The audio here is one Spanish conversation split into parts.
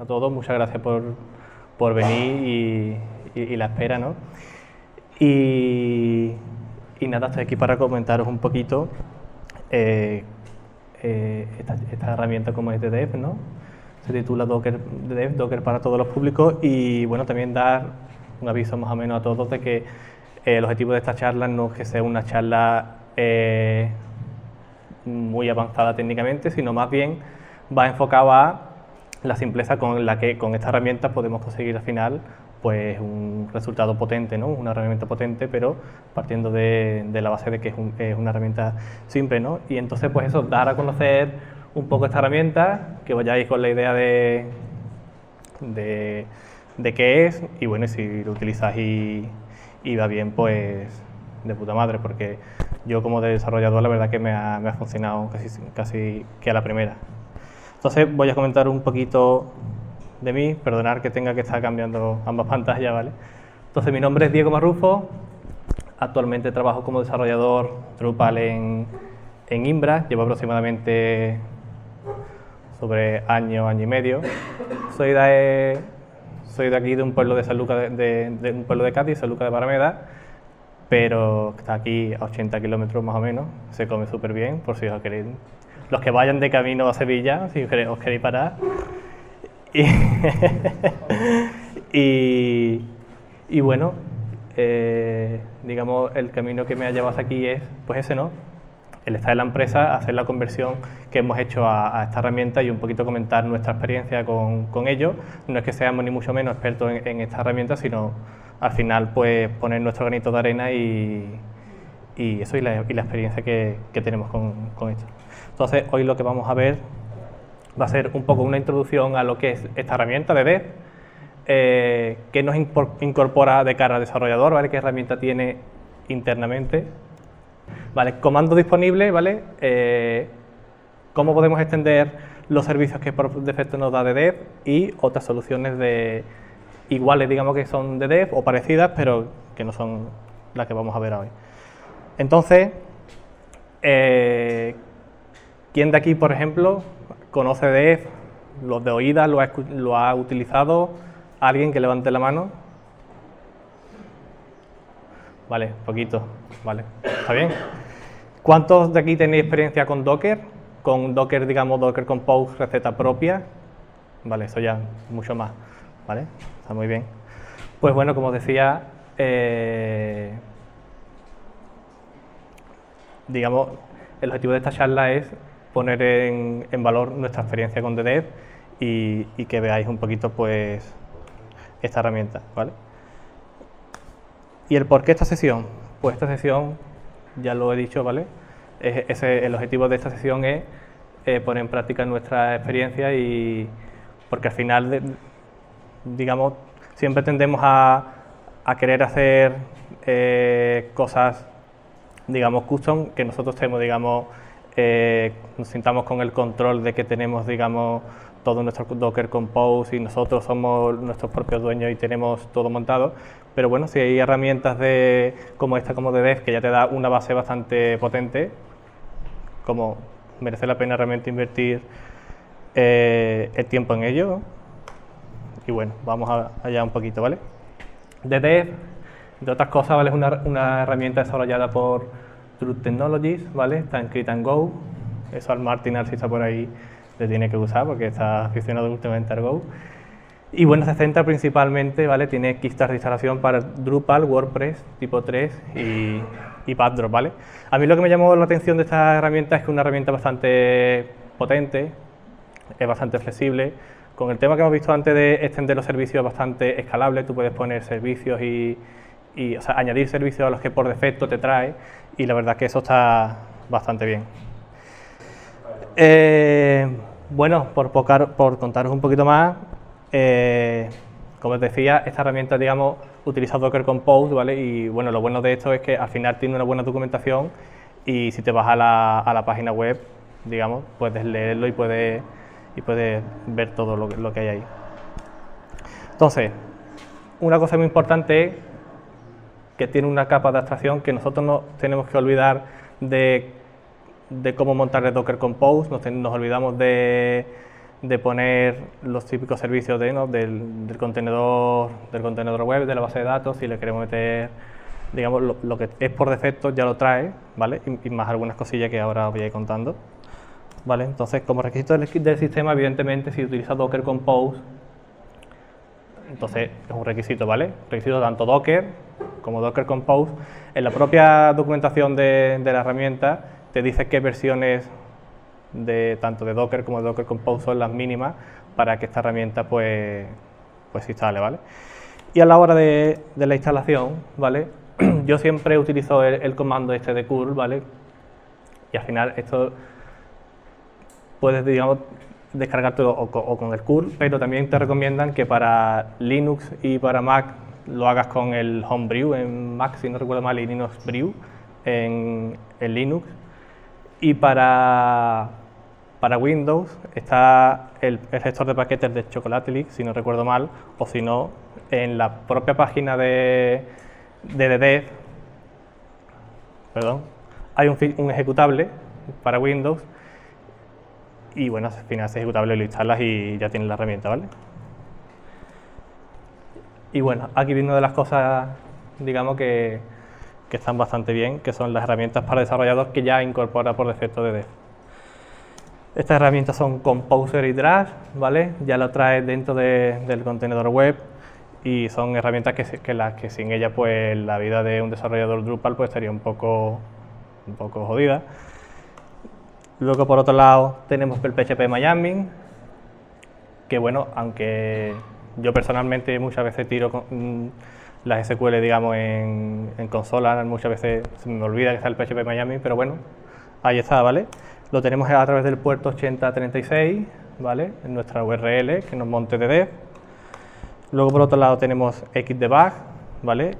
a todos, muchas gracias por venir y la espera, ¿no? Y nada, estoy aquí para comentaros un poquito esta herramienta como es de Dev, ¿no? Se titula Docker Dev, Docker para todos los públicos, y bueno, también dar un aviso más o menos a todos de que el objetivo de esta charla no es que sea una charla muy avanzada técnicamente, sino más bien va enfocado a la simpleza con la que con esta herramienta podemos conseguir al final pues un resultado potente, ¿no? Una herramienta potente, pero partiendo de la base de que es una herramienta simple, ¿no? Y entonces pues eso, dar a conocer un poco esta herramienta, que vayáis con la idea de qué es, y bueno, si lo utilizáis y va bien, pues de puta madre, porque yo como desarrollador la verdad que me ha funcionado casi que a la primera. Entonces voy a comentar un poquito de mí, perdonar que tenga que estar cambiando ambas pantallas, ¿vale? Entonces mi nombre es Diego Marrufo, actualmente trabajo como desarrollador Drupal en Imbra, llevo aproximadamente sobre año y medio. Soy de aquí, de un pueblo de San Lucas, de un pueblo de Cádiz, San Lucas de Barrameda, pero está aquí a 80 kilómetros más o menos, se come súper bien, por si os queréis, los que vayan de camino a Sevilla, si os queréis parar. Y bueno, digamos, el camino que me ha llevado hasta aquí es, pues ese, ¿no? El estar en la empresa, hacer la conversión que hemos hecho a esta herramienta y un poquito comentar nuestra experiencia con ello. No es que seamos ni mucho menos expertos en esta herramienta, sino al final pues poner nuestro granito de arena y eso y la experiencia que tenemos con esto. Entonces hoy lo que vamos a ver va a ser un poco una introducción a lo que es esta herramienta de Dev, qué nos incorpora de cara al desarrollador, ¿vale? Qué herramienta tiene internamente, ¿vale? Comando disponible, ¿vale? Cómo podemos extender los servicios que por defecto nos da de Dev y otras soluciones iguales, digamos que son de Dev o parecidas, pero que no son las que vamos a ver hoy. Entonces, ¿quién de aquí, por ejemplo, conoce Dev? ¿Los de oídas lo ha utilizado? ¿Alguien que levante la mano? Vale, poquito, vale, está bien. ¿Cuántos de aquí tenéis experiencia con Docker? Con Docker, digamos, Docker Compose, receta propia. Vale, eso ya, mucho más, ¿vale? Está muy bien. Pues bueno, como os decía, digamos, el objetivo de esta charla es poner en valor nuestra experiencia con Dev y que veáis un poquito, pues, esta herramienta, ¿vale? ¿Y el por qué esta sesión? Pues esta sesión, ya lo he dicho, ¿vale? El objetivo de esta sesión es poner en práctica nuestra experiencia y porque al final, digamos, siempre tendemos a querer hacer cosas, digamos, custom, que nosotros tenemos, digamos, nos sintamos con el control de que tenemos, digamos, todo nuestro Docker Compose y nosotros somos nuestros propios dueños y tenemos todo montado. Pero bueno, si hay herramientas como esta, como de Dev, que ya te da una base bastante potente, como merece la pena realmente invertir el tiempo en ello. Y bueno, vamos allá un poquito, ¿vale? De Dev, entre otras cosas, ¿vale? Es una herramienta desarrollada por Truth Technologies, ¿vale? Está en Crit and Go. Eso al Martinal, si está por ahí, le tiene que usar porque está aficionado últimamente al Go. Y bueno, se centra principalmente, ¿vale? Tiene kistas de instalación para Drupal, WordPress, tipo 3 y Backdrop, ¿vale? A mí lo que me llamó la atención de esta herramienta es que es una herramienta bastante potente, es bastante flexible. Con el tema que hemos visto antes de extender los servicios, bastante escalable, tú puedes poner servicios o sea, añadir servicios a los que por defecto te trae, y la verdad que eso está bastante bien. Bueno, por contaros un poquito más, como os decía, esta herramienta, digamos, utiliza Docker Compose, ¿vale? Y bueno, lo bueno de esto es que al final tiene una buena documentación y si te vas a la página web, digamos, puedes leerlo y puedes ver todo lo que hay ahí. Entonces, una cosa muy importante es que tiene una capa de abstracción que nosotros no tenemos que olvidar de cómo montar el Docker Compose, nos olvidamos de de poner los típicos servicios del contenedor web, de la base de datos. Si le queremos meter, digamos, lo que es por defecto ya lo trae, ¿vale? Y más algunas cosillas que ahora os voy a ir contando, ¿vale? Entonces, como requisito del sistema, evidentemente, si utiliza Docker Compose, entonces es un requisito, ¿vale? Requisito tanto Docker como Docker Compose. En la propia documentación de la herramienta te dice qué versiones tanto de Docker como de Docker Compose son las mínimas para que esta herramienta pues se instale, ¿vale? Y a la hora de la instalación, ¿vale? Yo siempre utilizo el comando este de curl, ¿vale? Y al final esto puedes, digamos, descargártelo o con el curl, pero también te recomiendan que para Linux y para Mac lo hagas con el Homebrew en Mac, si no recuerdo mal, y Linux Brew en Linux. Y para Windows está el gestor de paquetes de Chocolately, si no recuerdo mal, o si no, en la propia página de dev, perdón, hay un ejecutable para Windows y bueno, al final ese ejecutable lo instalas y ya tienes la herramienta, ¿vale? Y bueno, aquí viene una de las cosas, digamos, que están bastante bien, que son las herramientas para desarrolladores que ya incorpora por defecto de dev. Estas herramientas son Composer y Drush, ¿vale? Ya lo trae dentro del contenedor web y son herramientas que sin ellas pues la vida de un desarrollador Drupal pues estaría un poco jodida. Luego, por otro lado, tenemos el PHP Miami, que bueno, aunque yo personalmente muchas veces tiro con las SQL, digamos, en consola, muchas veces se me olvida que está el PHP Miami, pero bueno, ahí está, ¿vale? Lo tenemos a través del puerto 8036, ¿vale? En nuestra URL, que nos monte de dev. Luego, por otro lado, tenemos Xdebug, ¿vale?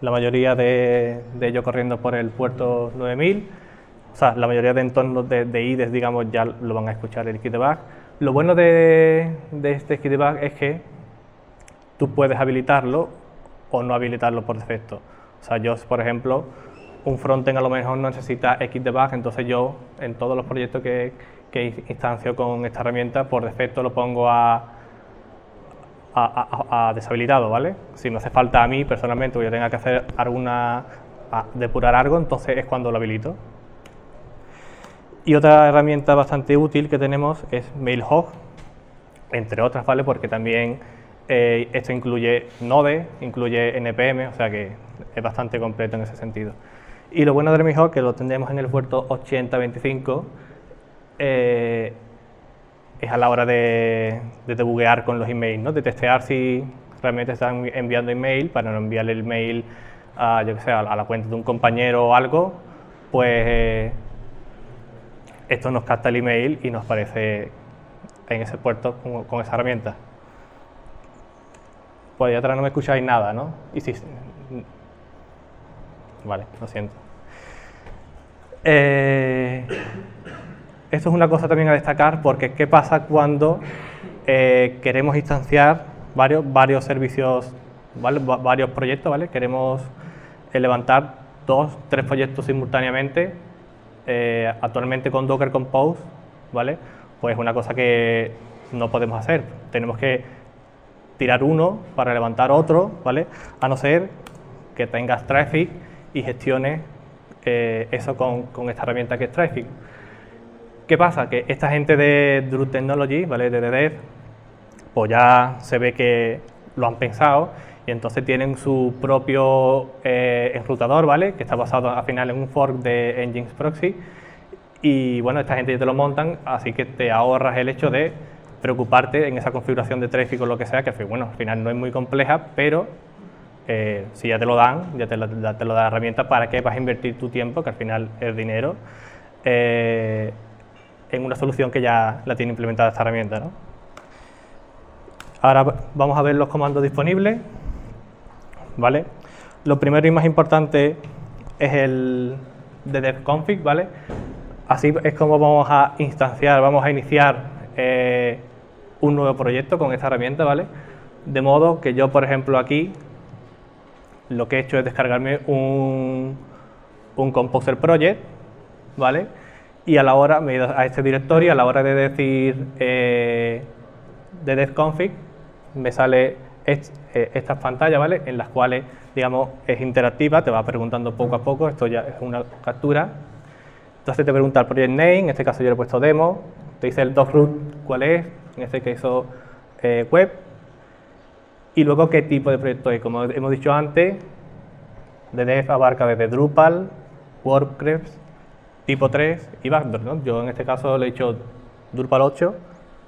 La mayoría de ellos corriendo por el puerto 9000. O sea, la mayoría de entornos de IDEs, digamos, ya lo van a escuchar el Xdebug. Lo bueno de este Xdebug es que tú puedes habilitarlo o no habilitarlo por defecto. O sea, yo, por ejemplo, un frontend a lo mejor no necesita Xdebug, entonces yo en todos los proyectos que instancio con esta herramienta, por defecto lo pongo a deshabilitado, ¿vale? Si me hace falta a mí personalmente o yo tenga que hacer depurar algo, entonces es cuando lo habilito. Y otra herramienta bastante útil que tenemos es Mailhog, entre otras, ¿vale? Porque también esto incluye Node, incluye NPM, o sea que es bastante completo en ese sentido. Y lo bueno de Mailhog, que lo tendremos en el puerto 8025, es a la hora de debuguear con los emails, ¿no? De testear si realmente están enviando email, para no enviarle el mail a, yo que sé, a la cuenta de un compañero o algo, pues esto nos capta el email y nos aparece en ese puerto con esa herramienta. Pues ahí atrás no me escucháis nada, ¿no? Y si... Vale, lo siento. Esto es una cosa también a destacar, porque ¿qué pasa cuando queremos instanciar varios servicios, ¿vale? Varios proyectos, ¿vale? Queremos levantar 2, 3 proyectos simultáneamente, actualmente con Docker Compose, ¿vale? Pues es una cosa que no podemos hacer. Tenemos que tirar uno para levantar otro, ¿vale? A no ser que tengas Traffic y gestiones eso con esta herramienta que es Traffic. ¿Qué pasa? Que esta gente de Druid Technology, ¿vale? De dev, pues ya se ve que lo han pensado y entonces tienen su propio enrutador, ¿vale? Que está basado al final en un fork de Nginx Proxy y bueno, esta gente ya te lo montan, así que te ahorras el hecho de preocuparte en esa configuración de Traffic o lo que sea, que bueno, al final no es muy compleja, pero si ya te lo dan, ya te lo da la herramienta, ¿para qué vas a invertir tu tiempo, que al final es dinero, en una solución que ya la tiene implementada esta herramienta, ¿no? Ahora vamos a ver los comandos disponibles, ¿vale? Lo primero y más importante es el de devconfig, ¿vale? Así es como vamos a iniciar un nuevo proyecto con esta herramienta, ¿vale? De modo que yo, por ejemplo, aquí lo que he hecho es descargarme un Composer Project, ¿vale? y a la hora, me he ido a este directorio, a la hora de decir ddfconfig, me sale estas pantallas, ¿vale? En las cuales, digamos, es interactiva, te va preguntando poco a poco, esto ya es una captura. Entonces te pregunta el project name, en este caso yo le he puesto demo, te dice el doc-root cuál es, en este caso web, y luego qué tipo de proyecto es. Como hemos dicho antes, ddf abarca desde Drupal, WordPress, tipo 3 y Backdoor, ¿no? Yo en este caso le he hecho Drupal 8,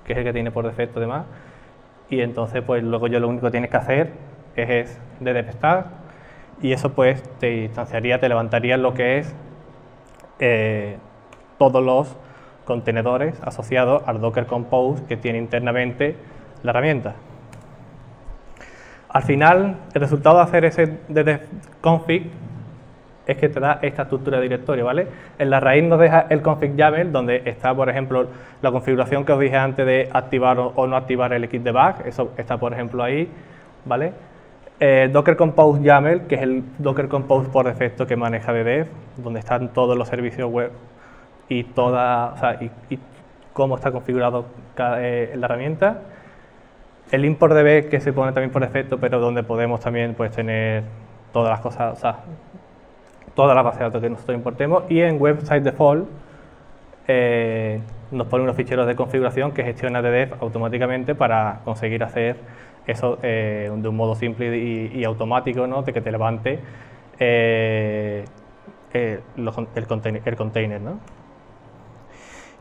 que es el que tiene por defecto además, y entonces pues luego yo lo único que tienes que hacer es ddf start, y eso pues te instanciaría, te levantaría lo que es todos los contenedores asociados al Docker Compose que tiene internamente la herramienta. Al final, el resultado de hacer ese ddfconfig es que te da esta estructura de directorio, ¿vale? En la raíz nos deja el config YAML, donde está, por ejemplo, la configuración que os dije antes de activar o no activar el kit debug, eso está, por ejemplo, ahí, ¿vale? Docker Compose YAML, que es el Docker Compose por defecto que maneja ddf, donde están todos los servicios web y y cómo está configurado la herramienta. El import db, que se pone también por defecto, pero donde podemos también pues tener todas las cosas, o sea, toda la base de datos que nosotros importemos, y en website default nos pone unos ficheros de configuración que gestiona ddf automáticamente para conseguir hacer eso de un modo simple y automático, ¿no? De que te levante el container, ¿no?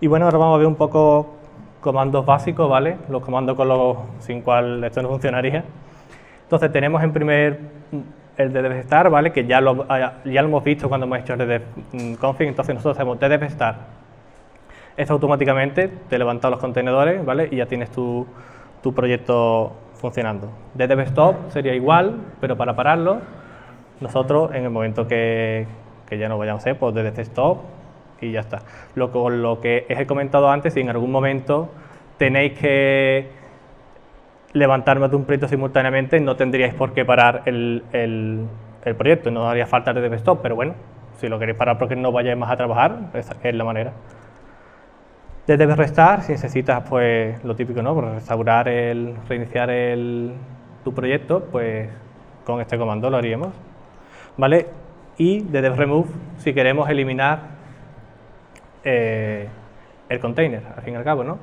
Y bueno, ahora vamos a ver un poco comandos básicos, ¿vale? Los comandos sin cual esto no funcionaría. Entonces tenemos en primer el ddf start, ¿vale? Que ya lo hemos visto cuando hemos hecho el ddfconfig. Entonces nosotros hacemos ddf start. Esto automáticamente te levanta los contenedores, ¿vale? Y ya tienes tu proyecto funcionando. ddf stop sería igual, pero para pararlo, nosotros en el momento que ya no vayamos a hacer, pues ddf stop y ya está. Lo que he comentado antes, si en algún momento tenéis que levantar más de un proyecto simultáneamente, no tendríais por qué parar el proyecto, no haría falta el ddf stop, pero bueno, si lo queréis parar porque no vayáis más a trabajar, esa es la manera. ddf restart, si necesitas pues lo típico, ¿no? Por restaurar reiniciar tu proyecto, pues con este comando lo haríamos, ¿vale? Y ddf remove si queremos eliminar el container, al fin y al cabo, ¿no?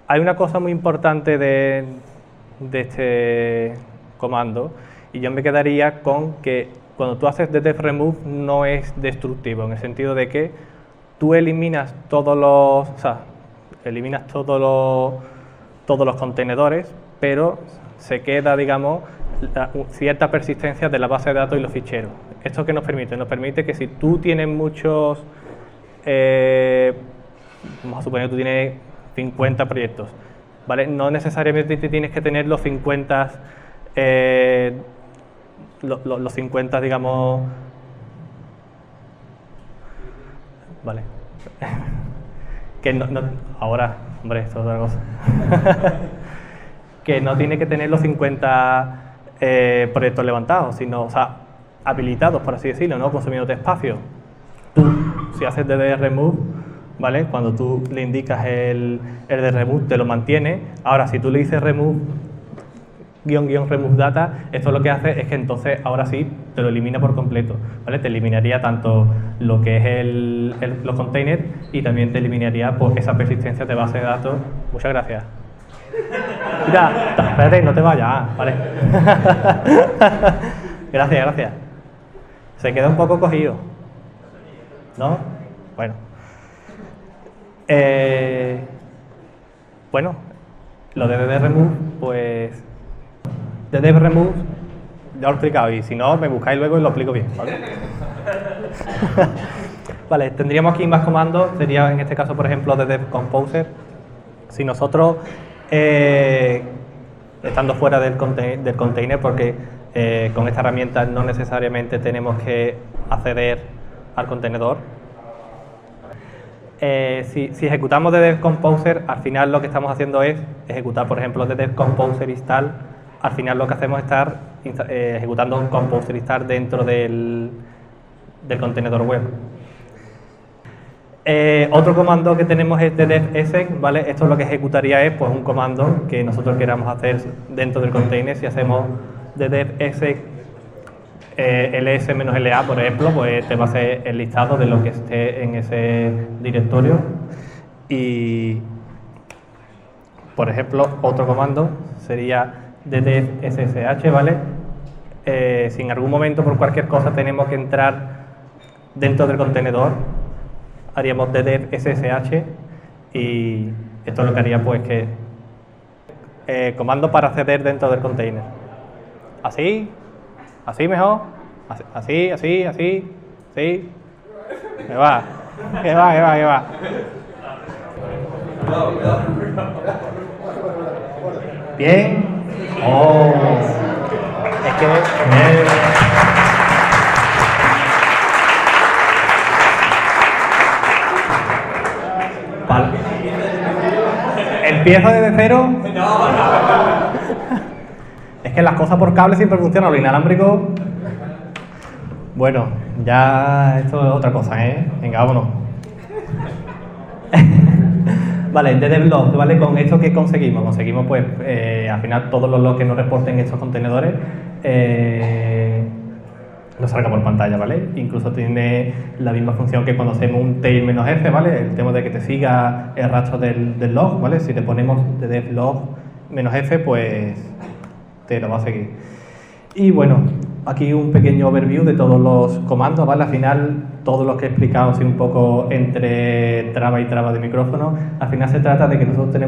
Hay una cosa muy importante de este comando, y yo me quedaría con que cuando tú haces ddf remove no es destructivo, en el sentido de que tú eliminas todos los contenedores, pero se queda, digamos, cierta persistencia de la base de datos y los ficheros. ¿Esto qué nos permite? Nos permite que si tú tienes muchos, vamos a suponer que tú tienes 50 proyectos, ¿vale? No necesariamente tienes que tener los 50, los 50, digamos, vale. Que ahora, hombre, esto es otra cosa. Que no tiene que tener los 50 proyectos levantados, sino, o sea, habilitados, por así decirlo, ¿no? Consumiéndote espacio. Tú, si haces ddf remove, ¿vale? Cuando tú le indicas el de remove, te lo mantiene. Ahora, si tú le dices remove, remove data, esto lo que hace es que entonces, ahora sí, te lo elimina por completo, ¿vale? Te eliminaría tanto lo que es los containers y también te eliminaría pues, esa persistencia de base de datos. Muchas gracias. Mira, espérate, no te vayas, ¿vale? Gracias. Se queda un poco cogido, ¿no? Bueno. Bueno, lo de ddf remove, pues ddf remove ya lo he explicado, y si no, me buscáis luego y lo explico bien, ¿vale? Vale, tendríamos aquí más comandos, sería en este caso, por ejemplo, ddf composer. Si nosotros, estando fuera del container, porque con esta herramienta no necesariamente tenemos que acceder al contenedor. Si ejecutamos ddf composer, al final lo que estamos haciendo es ejecutar, por ejemplo, ddf composer install. Al final lo que hacemos es estar ejecutando un composer install dentro del contenedor web. Otro comando que tenemos es ddf-exec, ¿vale? Esto lo que ejecutaría es pues, un comando que nosotros queramos hacer dentro del container. Si hacemos ddf-exec ls-la, por ejemplo, pues te va a hacer el listado de lo que esté en ese directorio. Y, por ejemplo, otro comando sería ddf-ssh, ¿vale? Si en algún momento por cualquier cosa tenemos que entrar dentro del contenedor, haríamos ddf-ssh y esto lo que haría pues que comando para acceder dentro del container. Así mejor, así, sí. Que va. Bien. Oh. Es que vale. ¿Empiezo desde cero? Es que las cosas por cable siempre funcionan, lo inalámbrico. Bueno, ya esto es otra cosa, ¿eh? Venga, vámonos. Vale, ddf-log, ¿vale? Con esto que conseguimos pues al final todos los logs que nos reporten estos contenedores nos salga por pantalla, ¿vale? Incluso tiene la misma función que cuando hacemos un tail-f, ¿vale? El tema de que te siga el rastro del log, ¿vale? Si le ponemos ddf-log-f, pues te lo va a seguir. Y bueno, aquí un pequeño overview de todos los comandos, ¿vale? Al final, todo lo que he explicado así un poco entre traba y traba de micrófono, al final se trata de que nosotros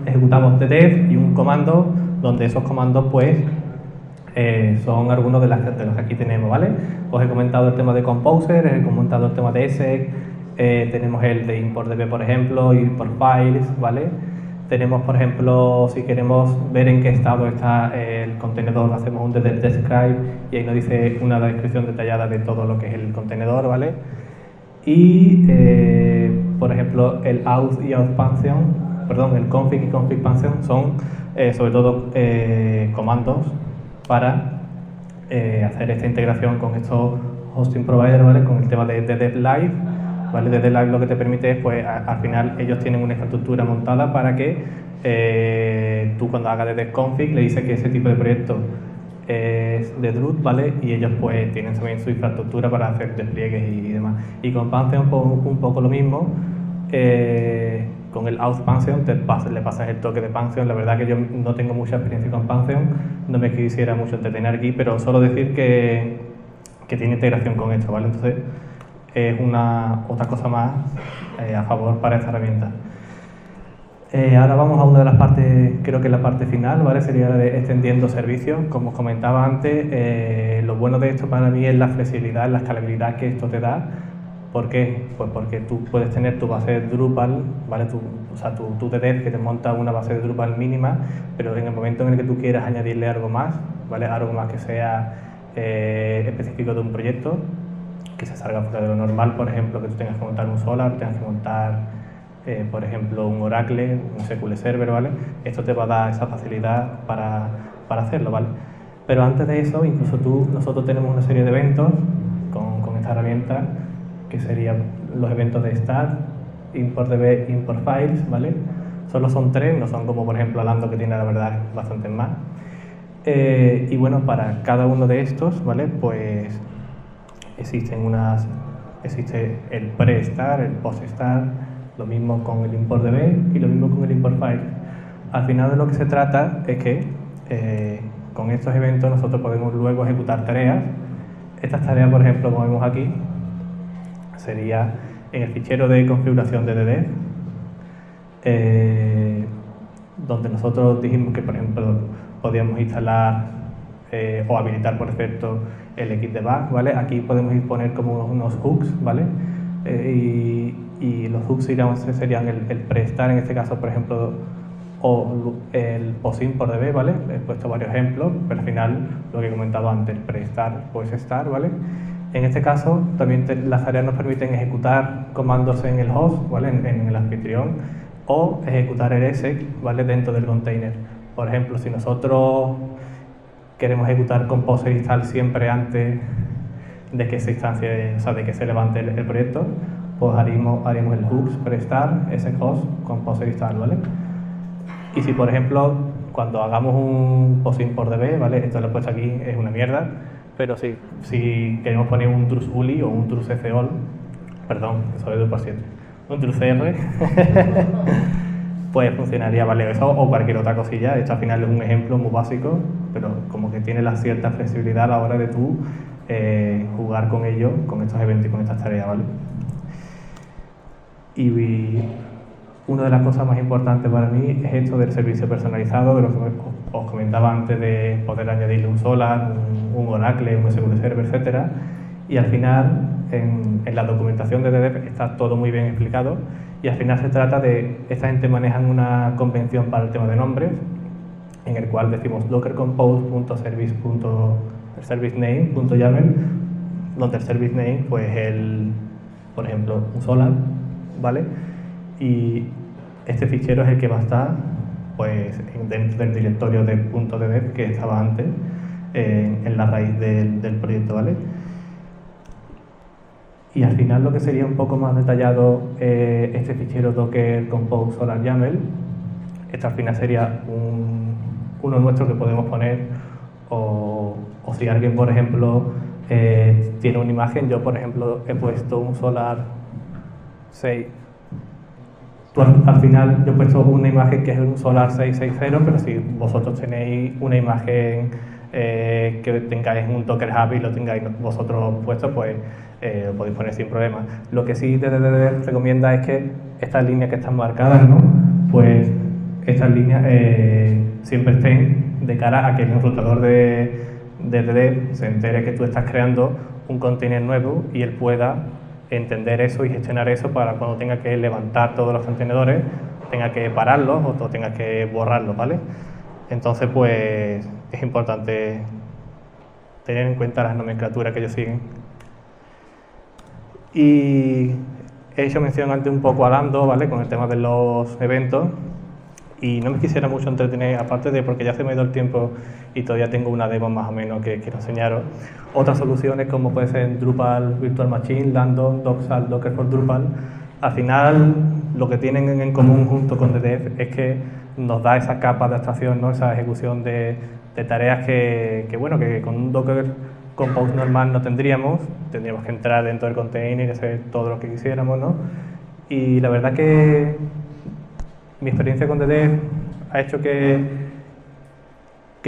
ejecutamos ddf y un comando, donde esos comandos pues son algunos de los que aquí tenemos, ¿vale? Os he comentado el tema de Composer, he comentado el tema de exec, tenemos el de ImportDB, por ejemplo, import files, ¿vale? Tenemos, por ejemplo, si queremos ver en qué estado está el contenedor, hacemos un ddf-describe y ahí nos dice una descripción detallada de todo lo que es el contenedor, ¿vale? Y, por ejemplo, el auth y auth-function, perdón, el config y config-function son, sobre todo, comandos para hacer esta integración con estos hosting providers, ¿vale? Con el tema de ddf-live, ¿vale? ddf-live lo que te permite es, pues, al final ellos tienen una infraestructura montada para que tú cuando hagas ddf-config le dices que ese tipo de proyecto es de Druid, ¿vale? Y ellos pues tienen también su infraestructura para hacer despliegues y demás. Y con Pantheon un poco lo mismo. Con el auth Pantheon le pasas el toque de Pantheon. La verdad que yo no tengo mucha experiencia con Pantheon, no me quisiera mucho entretener aquí, pero solo decir que tiene integración con esto, ¿vale? Entonces es otra cosa más a favor para esta herramienta. Ahora vamos a una de las partes, creo que la parte final, ¿vale? Sería la de extendiendo servicios. Como os comentaba antes, lo bueno de esto para mí es la flexibilidad, la escalabilidad que esto te da. ¿Por qué? Pues porque tú puedes tener tu base de Drupal, ¿vale? Tu ddf que te monta una base de Drupal mínima, pero en el momento en el que tú quieras añadirle algo más, ¿vale? Algo más que sea específico de un proyecto, que se salga fuera de lo normal, por ejemplo, que tú tengas que montar un Solar, tengas que montar, por ejemplo, un Oracle, un SQL Server, ¿vale? Esto te va a dar esa facilidad para hacerlo, ¿vale? Pero antes de eso, incluso nosotros tenemos una serie de eventos con esta herramienta, que serían los eventos de start, ImportDB, import files, ¿vale? Solo son 3, no son como por ejemplo Alando, que tiene la verdad bastantes más. Y bueno, para cada uno de estos, ¿vale? Pues existe el pre-start, el post-start, lo mismo con el ImportDB y lo mismo con el import file. Al final de lo que se trata es que con estos eventos nosotros podemos luego ejecutar tareas. Estas tareas, por ejemplo, como vemos aquí, sería en el fichero de configuración de ddf, donde nosotros dijimos que, por ejemplo, podíamos instalar o habilitar por defecto el Xdebug, ¿vale? Aquí podemos poner como unos hooks, ¿vale? Y los hooks serían el pre-start, en este caso, por ejemplo, o el post-import-db, ¿vale? He puesto varios ejemplos, pero al final, lo que he comentado antes, pre-start, post-start, ¿vale? En este caso, también las tareas nos permiten ejecutar comandos en el host, ¿vale? En el anfitrión, o ejecutar el exec, ¿vale? Dentro del container. Por ejemplo, si nosotros queremos ejecutar Composer install siempre antes de que se instancie, o sea, de que se levante el proyecto, pues haríamos el hooks prestar, ese host, compose install, ¿vale? Y si, por ejemplo, cuando hagamos un post import db, ¿vale? Esto lo he puesto aquí, es una mierda, pero si queremos poner un truth uli o un truth all, perdón, eso es 2%, un truth r, pues funcionaría, ¿vale? Eso o cualquier otra cosilla. Esto al final es un ejemplo muy básico, pero como que tiene la cierta flexibilidad a la hora de tú jugar con ello, con estos eventos y con estas tareas, ¿vale? Y una de las cosas más importantes para mí es esto del servicio personalizado, de lo que os comentaba antes, de poder añadirle un Solar, un Oracle, un SQL Server, etcétera. Y al final, en la documentación de DDEV está todo muy bien explicado, y al final se trata de, esta gente manejan una convención para el tema de nombres, en el cual decimos dockercompose.service.name.yaml, donde el service name, pues por ejemplo, un Solar, ¿vale? Y este fichero es el que va a estar, pues, dentro del directorio de .ddeb que estaba antes, en la raíz del proyecto, ¿vale? Y al final lo que sería un poco más detallado, este fichero docker compose solar yaml, este al final sería uno nuestro que podemos poner, o si alguien, por ejemplo, tiene una imagen. Yo, por ejemplo, he puesto un Solar 6. Al final yo he puesto una imagen que es un Solar 660, pero si vosotros tenéis una imagen que tengáis un Docker Hub y lo tengáis vosotros puesto, pues lo podéis poner sin problema. Lo que sí DDD recomienda es que estas líneas que están marcadas, ¿no? Pues estas líneas siempre estén de cara a que el enrutador de DDD se entere que tú estás creando un container nuevo y él pueda entender eso y gestionar eso para cuando tenga que levantar todos los contenedores, tenga que pararlos o tenga que borrarlos, ¿vale? Entonces, pues es importante tener en cuenta las nomenclaturas que ellos siguen. Y he hecho mención antes un poco a Lando, ¿vale? Con el tema de los eventos, y no me quisiera mucho entretener, aparte de porque ya se me ha ido el tiempo y todavía tengo una demo más o menos que quiero enseñaros. Otras soluciones como puede ser Drupal Virtual Machine, Lando, Doxal, Docker for Drupal, al final lo que tienen en común junto con DDEV es que nos da esa capa de abstracción, ¿no? Esa ejecución de tareas que con un Docker Compose normal no tendríamos que entrar dentro del container y hacer todo lo que quisiéramos, ¿no? Y la verdad que mi experiencia con DDEV ha hecho que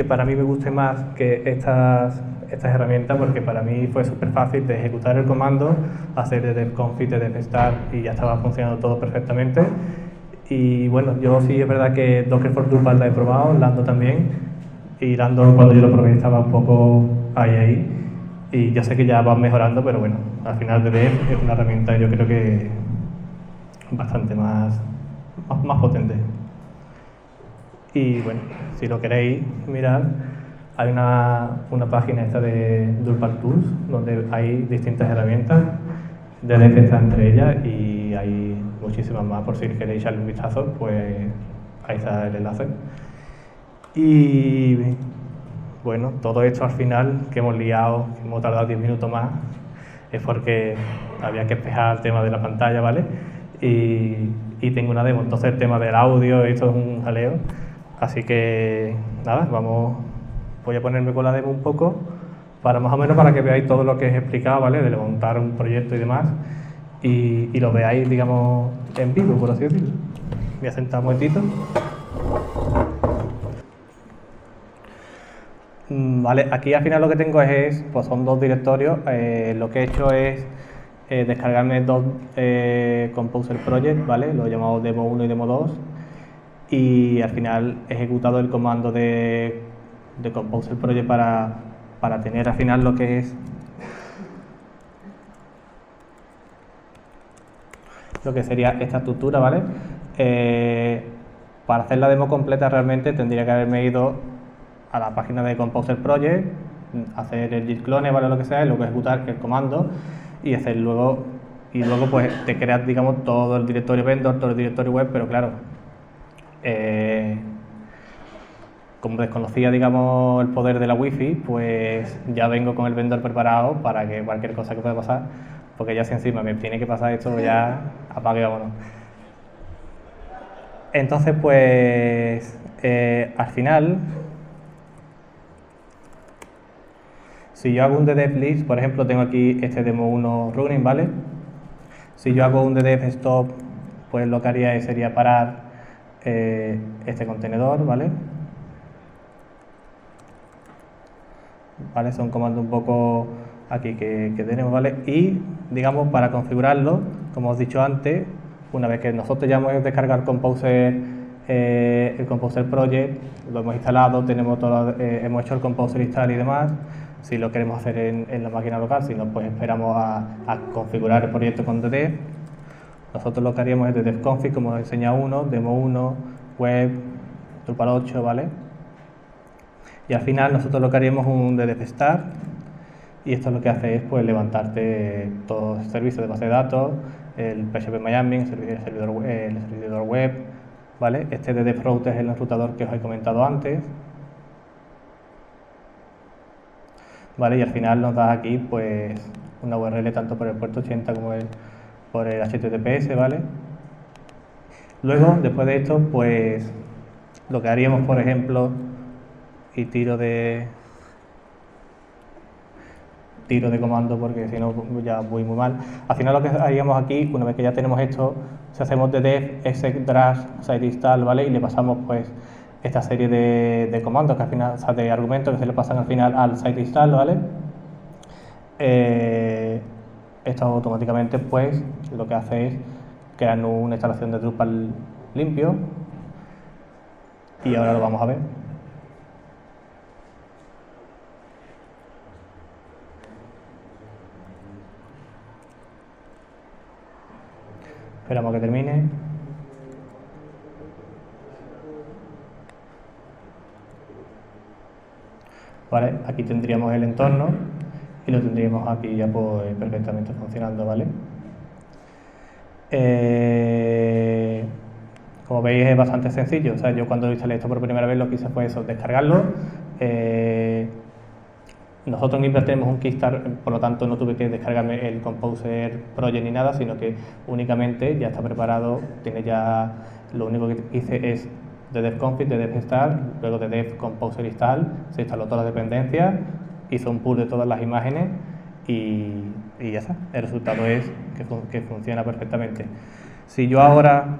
para mí me guste más que estas herramientas, porque para mí fue súper fácil de ejecutar el comando, hacer DDEV config, DDEV start y ya estaba funcionando todo perfectamente. Y bueno, yo sí es verdad que Docker for Drupal la he probado, Lando también, y Lando cuando yo lo probé estaba un poco ahí, y yo sé que ya va mejorando, pero bueno, al final DDEV es una herramienta yo creo que bastante más potente. Y bueno, si lo queréis mirar, hay una página esta de Drupal Tools donde hay distintas herramientas, DDEV está entre ellas y hay muchísimas más. Por si queréis echarle un vistazo, pues ahí está el enlace. Y bueno, todo esto al final que hemos liado, que hemos tardado 10 minutos más, es porque había que despejar el tema de la pantalla, ¿vale? Y tengo una demo, entonces el tema del audio, esto es un jaleo, así que nada, voy a ponerme con la demo un poco, para más o menos para que veáis todo lo que he explicado, ¿vale? De montar un proyecto y demás, y lo veáis, digamos, en vivo, por así decirlo. Voy a sentar un momentito. Vale, aquí al final lo que tengo pues son dos directorios. Lo que he hecho es descargarme dos Composer Project, ¿vale? Lo he llamado Demo 1 y Demo 2, y al final he ejecutado el comando de Composer Project para tener al final lo que es lo que sería esta estructura, ¿vale? Para hacer la demo completa realmente tendría que haberme ido a la página de Composer Project, hacer el git clone, ¿vale? Lo que sea, y luego ejecutar el comando y hacer luego pues te creas, digamos, todo el directorio vendor, todo el directorio web, pero claro, como desconocía, digamos, el poder de la Wi-Fi, pues ya vengo con el vendor preparado para que cualquier cosa que pueda pasar, porque ya si encima me tiene que pasar esto, ya apague y vámonos. Entonces, pues, al final, si yo hago un ddf list, por ejemplo, tengo aquí este demo 1 running, ¿vale? Si yo hago un ddf stop, pues lo que haría sería parar este contenedor, ¿vale? ¿Vale? Son comandos un poco aquí que tenemos, ¿vale? Y, digamos, para configurarlo, como os he dicho antes, una vez que nosotros ya hemos descargado el Composer Project, lo hemos instalado, tenemos todo, hemos hecho el Composer install y demás. Si lo queremos hacer en la máquina local, si no, pues esperamos a configurar el proyecto con ddf. Nosotros lo que haríamos es ddf config, como os he enseñado demo 1, web, Drupal 8, ¿vale? Y al final nosotros lo que haríamos un ddf start, y esto lo que hace es pues levantarte todos los servicios de base de datos, el PHP-MyAdmin, el servidor web, ¿vale? Este ddf route es el enrutador que os he comentado antes, ¿vale? Y al final nos da aquí pues una URL tanto por el puerto 80 como por el HTTPS, ¿vale? Luego, después de esto, pues lo que haríamos, por ejemplo, y tiro de comando porque si no ya voy muy mal. Al final lo que haríamos aquí, una vez que ya tenemos esto, si hacemos ddf exec drash site install, ¿vale? Y le pasamos pues esta serie de comandos que al final, o sea, de argumentos que se le pasan al final al site install, ¿vale? Esto automáticamente pues lo que hace es crear una instalación de Drupal limpio, y ahora lo vamos a ver. Esperamos a que termine. Vale, aquí tendríamos el entorno y lo tendríamos aquí ya pues perfectamente funcionando, ¿vale? Como veis es bastante sencillo, o sea, yo cuando instalé esto por primera vez lo que hice fue eso, descargarlo. Nosotros en Impress tenemos un Kickstart, por lo tanto no tuve que descargarme el Composer Project ni nada, sino que únicamente ya está preparado, tiene ya, lo único que hice es ddf config, ddf install, luego ddf composer install, se instaló todas las dependencias, hizo un pull de todas las imágenes y ya está. El resultado es que funciona perfectamente. Si yo ahora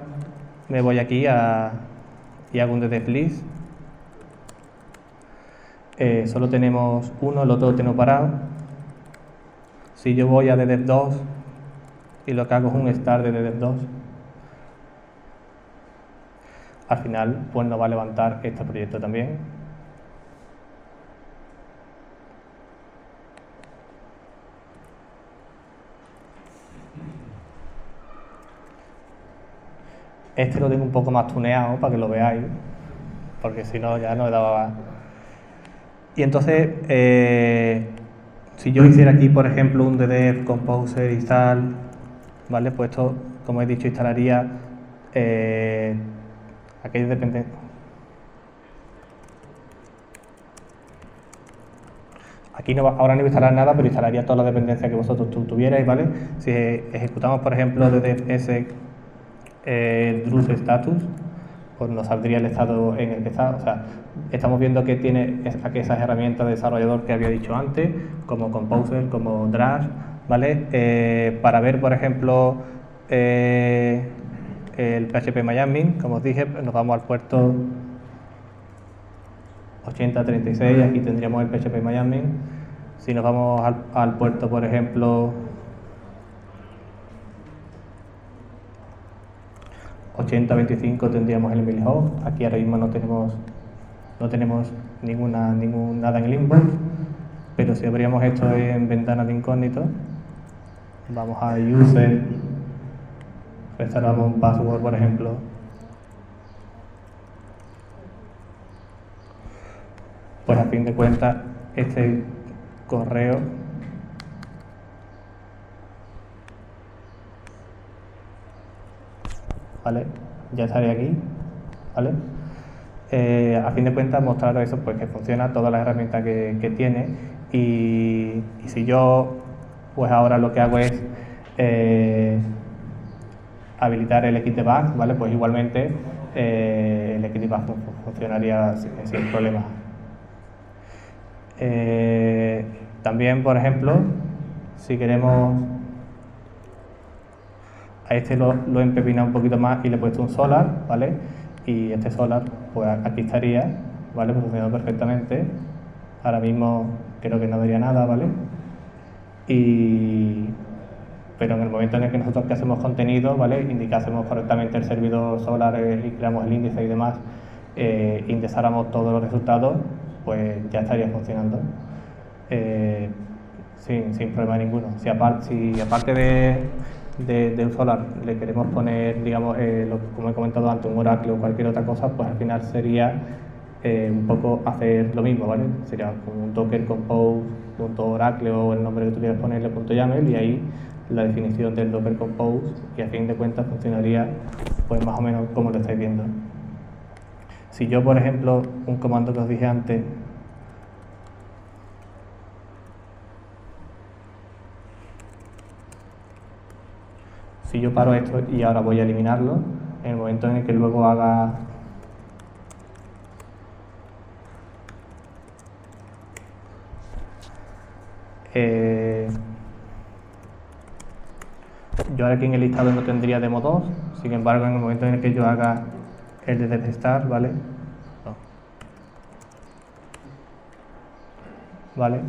me voy aquí y hago un ddf list, solo tenemos uno, el otro lo tengo parado. Si yo voy a ddf2 y lo que hago es un start de ddf2, al final pues nos va a levantar este proyecto también. Este lo tengo un poco más tuneado para que lo veáis, porque si no ya no me daba. Y entonces, si yo hiciera aquí, por ejemplo, un ddf composer install, ¿vale? Pues esto, como he dicho, instalaría aquellas dependencias. Aquí no ahora no voy a instalar nada, pero instalaría todas las dependencias que vosotros tuvierais, ¿vale? Si ejecutamos, por ejemplo, ddf exec drush status, pues nos saldría el estado en el que está. O sea, estamos viendo que tiene esas herramientas de desarrollador que había dicho antes, como Composer, como Drush, ¿vale? Para ver, por ejemplo, el PHP-MyAdmin, como os dije, nos vamos al puerto 8036, aquí tendríamos el PHP-MyAdmin. Si nos vamos al puerto, por ejemplo, 8025, tendríamos el MailHost. Aquí ahora mismo no tenemos nada en el inbox, pero si abríamos esto en ventana de incógnito, vamos a user, restauramos un password, por ejemplo, pues a fin de cuentas este correo ¿vale? Ya estaría aquí, ¿vale? a fin de cuentas mostraros eso, pues que funciona todas las herramientas que tiene y si yo pues ahora lo que hago es habilitar el XDebug, ¿vale? Pues igualmente el XDebug funcionaría sin problemas. También, por ejemplo, si queremos, a este lo he empepinado un poquito más y le he puesto un solar, ¿vale? Y este solar, pues aquí estaría, ¿vale? Pues funcionando perfectamente. Ahora mismo creo que no vería nada, ¿vale? Pero en el momento en el que nosotros que hacemos contenido, ¿vale? Indicásemos correctamente el servidor Solar y creamos el índice y demás, indexáramos todos los resultados, pues ya estaría funcionando sin problema ninguno. Si aparte de un Solar le queremos poner, digamos, como he comentado antes, un Oracle o cualquier otra cosa, pues al final sería un poco hacer lo mismo, ¿vale? Sería un Docker Compose.oracle o el nombre que tú quieras ponerle .yaml y ahí la definición del Docker Compose y a fin de cuentas funcionaría pues más o menos como lo estáis viendo. Si yo, por ejemplo, un comando que os dije antes, si yo paro esto y ahora voy a eliminarlo, en el momento en el que luego haga yo ahora aquí en el listado no tendría demo 2, sin embargo en el momento en el que yo haga el de detestar, ¿vale? No. ¿Vale?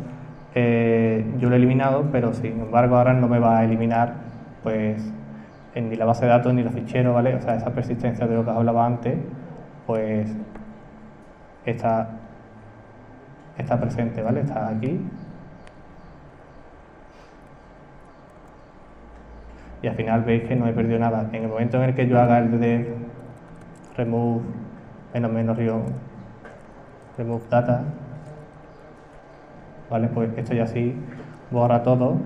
Yo lo he eliminado, pero sin embargo ahora no me va a eliminar pues ni la base de datos ni los ficheros, ¿vale? O sea, esa persistencia de lo que os hablaba antes, pues está presente, ¿vale? Está aquí. Y al final veis que no he perdido nada. En el momento en el que yo haga el de remove remove data, ¿vale? Pues esto ya sí borra todo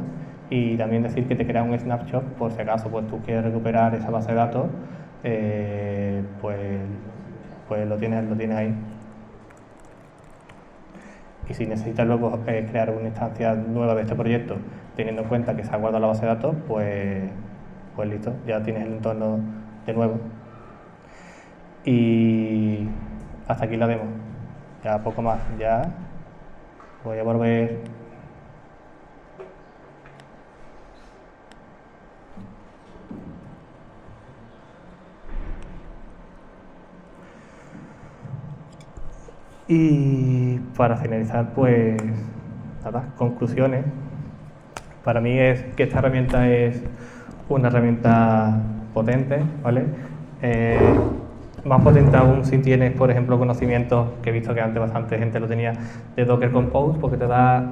y también decir que te crea un snapshot por si acaso pues tú quieres recuperar esa base de datos, pues lo tienes ahí. Y si necesitas luego crear una instancia nueva de este proyecto, teniendo en cuenta que se ha guardado la base de datos, pues listo, ya tienes el entorno de nuevo. Y hasta aquí la demo. Ya poco más, ya voy a volver. Y para finalizar, pues nada, conclusiones. Para mí es que esta herramienta es una herramienta potente, ¿vale? Más potente aún si tienes, por ejemplo, conocimientos, que he visto que antes bastante gente lo tenía, de Docker Compose, porque te da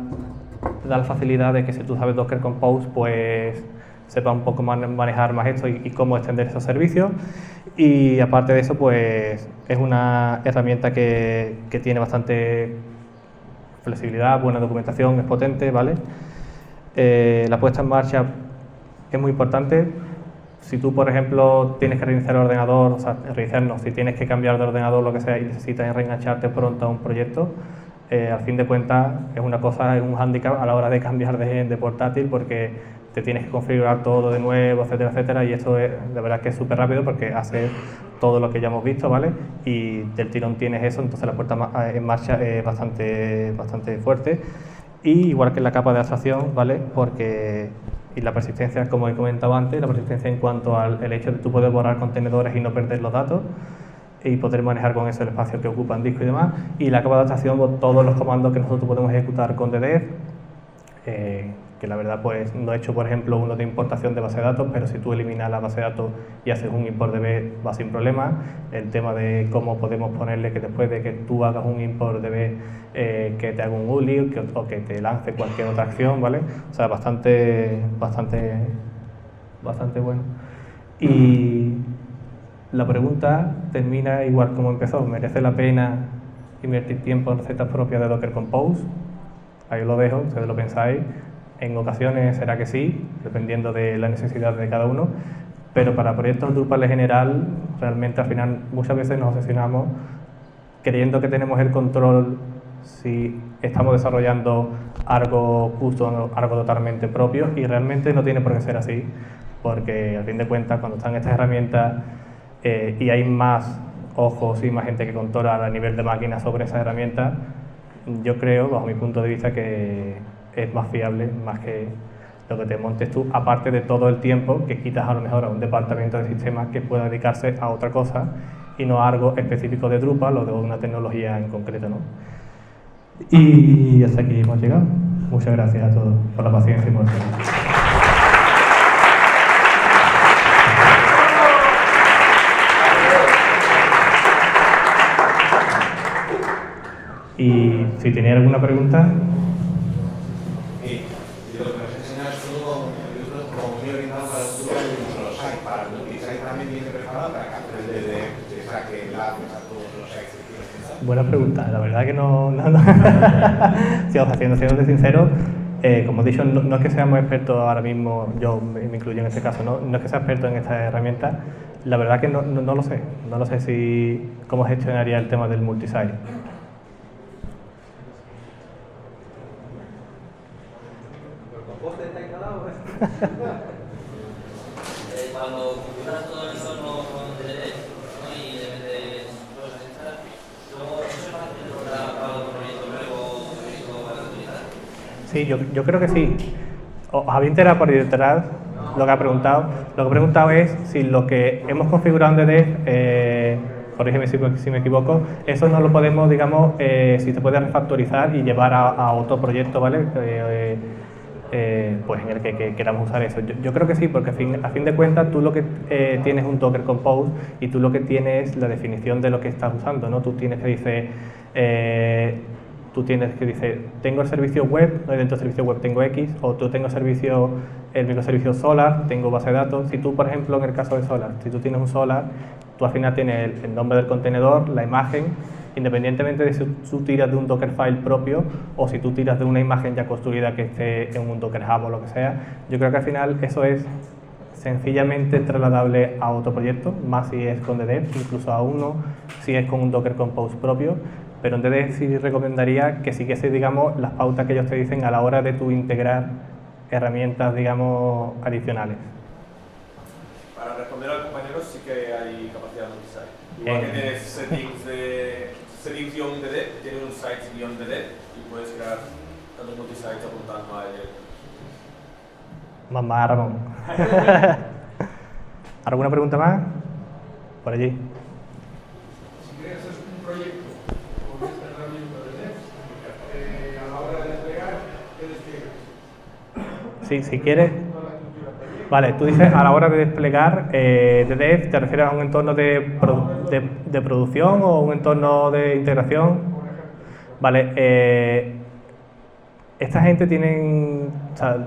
la facilidad de que si tú sabes Docker Compose, pues sepa un poco más manejar más esto y cómo extender esos servicios. Y aparte de eso, pues es una herramienta que tiene bastante flexibilidad, buena documentación, es potente, ¿vale? La puesta en marcha es muy importante. Si tú, por ejemplo, tienes que reiniciar el ordenador, o sea, si tienes que cambiar de ordenador, lo que sea, y necesitas reengancharte pronto a un proyecto, al fin de cuentas es un hándicap a la hora de cambiar de portátil porque te tienes que configurar todo de nuevo, etcétera, etcétera, y esto es, de verdad que es súper rápido porque hace todo lo que ya hemos visto, ¿vale? Y del tirón tienes eso, entonces la puesta en marcha es bastante fuerte. Y igual que la capa de abstracción, ¿vale? Y la persistencia, como he comentado antes, la persistencia en cuanto al hecho de tú poder borrar contenedores y no perder los datos y poder manejar con eso el espacio que ocupan disco y demás. Y la capa de abstracción, pues, todos los comandos que nosotros podemos ejecutar con ddf, que la verdad pues no he hecho, por ejemplo, uno de importación de base de datos, pero si tú eliminas la base de datos y haces un import db va sin problema. El tema de cómo podemos ponerle que después de que tú hagas un import db que te haga un ULI o que te lance cualquier otra acción, ¿vale? O sea, bastante bueno. Y la pregunta termina igual como empezó: ¿merece la pena invertir tiempo en recetas propias de Docker Compose? Ahí os lo dejo, ustedes lo pensáis. En ocasiones será que sí, dependiendo de la necesidad de cada uno, pero para proyectos Drupal en general, realmente al final muchas veces nos obsesionamos creyendo que tenemos el control si estamos desarrollando algo custom, algo totalmente propio, y realmente no tiene por qué ser así, porque al fin de cuentas cuando están estas herramientas y hay más ojos y más gente que controla a nivel de máquina sobre esas herramientas, yo creo, bajo mi punto de vista, que es más fiable, más que lo que te montes tú, aparte de todo el tiempo que quitas a lo mejor a un departamento de sistemas que pueda dedicarse a otra cosa y no a algo específico de Drupal o de una tecnología en concreto, ¿no? Y hasta aquí hemos llegado. Muchas gracias a todos por la paciencia y por todo. Y si tenéis alguna pregunta. Sí, lo que nos enseñas todo como muy orientado para el futuro y los sites, para el multisite también viene preparado para que aprende de saque enlaces a todos los sites que quieres pensar. Buena pregunta, la verdad que no. Si os siendo sincero, como he dicho, no es que seamos expertos ahora mismo, yo me incluyo en este caso, no es que sea experto en estas herramientas, la verdad que no lo sé, no lo sé si cómo gestionaría el tema del multisite. Cuando configuras todo el entorno con DDD, ¿no? Y le metes cosas extras, luego eso es fácil de lograr para otro proyecto nuevo para utilizar. Sí, yo creo que sí. Os había enterado por detrás lo que ha preguntado. Lo que he preguntado es si lo que hemos configurado en DDD, corrígeme si me equivoco, eso no lo podemos, digamos, si se puede refactorizar y llevar a otro proyecto, ¿vale? Pues en el que queramos usar eso. Yo creo que sí, porque a fin de cuentas tú lo que tienes un Docker Compose y tú lo que tienes es la definición de lo que estás usando, ¿no? Tú tienes que decir, tengo el servicio web, ¿no? Y dentro del servicio web tengo X, o tú tengo el microservicio Solar, tengo base de datos. Si tú, por ejemplo, en el caso de Solar, si tú tienes un Solar, tú al final tienes el nombre del contenedor, la imagen, independientemente de si tú tiras de un Dockerfile propio o si tú tiras de una imagen ya construida que esté en un Docker Hub o lo que sea. Yo creo que al final eso es sencillamente trasladable a otro proyecto, más si es con DDD, incluso a uno, si es con un Docker Compose propio, pero en DDD sí recomendaría que siguiese, digamos, las pautas que ellos te dicen a la hora de tú integrar herramientas, digamos, adicionales. Para responder al compañero, sí que hay capacidad multisite. Igual que tienes settings-DD, tienes un sites-DD y puedes crear tantos multisites apuntando a ellos. Mamá Ramón. ¿Alguna pregunta más? Por allí. Si quieres hacer un proyecto con esta herramienta de a la hora de desplegar, ¿qué despliegas? Sí, si quieres. Vale, tú dices a la hora de desplegar DDD, ¿te refieres a un entorno de producción o un entorno de integración? Vale, esta gente tienen, o sea,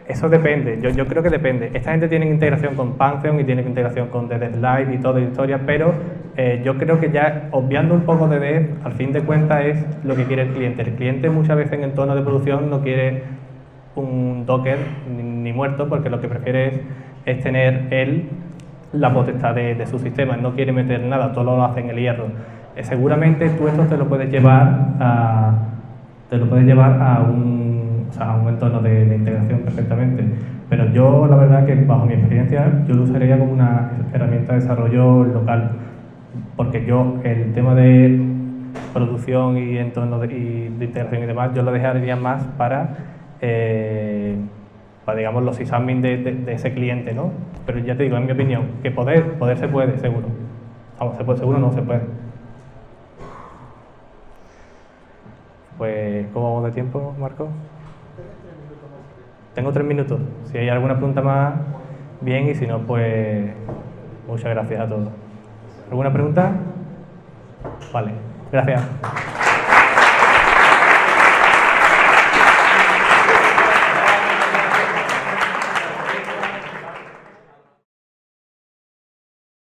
eso depende, yo creo que depende. Esta gente tiene integración con Pantheon y tiene integración con DDD Live y toda la historia, pero yo creo que ya obviando un poco DDD, al fin de cuentas es lo que quiere el cliente. El cliente muchas veces en entornos de producción no quiere un Docker ni muerto, porque lo que prefiere es tener él la potestad de su sistema, no quiere meter nada, todo lo hace en el hierro. Seguramente tú esto te lo puedes llevar a un entorno de integración perfectamente, pero yo la verdad que bajo mi experiencia yo lo usaría como una herramienta de desarrollo local, porque yo el tema de producción y entorno de integración y demás, yo lo dejaría más para digamos los sysadmin de ese cliente, ¿no? Pero ya te digo, en mi opinión, que poder se puede, seguro. Vamos, se puede, seguro no se puede. Pues, ¿cómo vamos de tiempo, Marco? Tengo 3 minutos. Si hay alguna pregunta más, bien, y si no, pues muchas gracias a todos. ¿Alguna pregunta? Vale, gracias.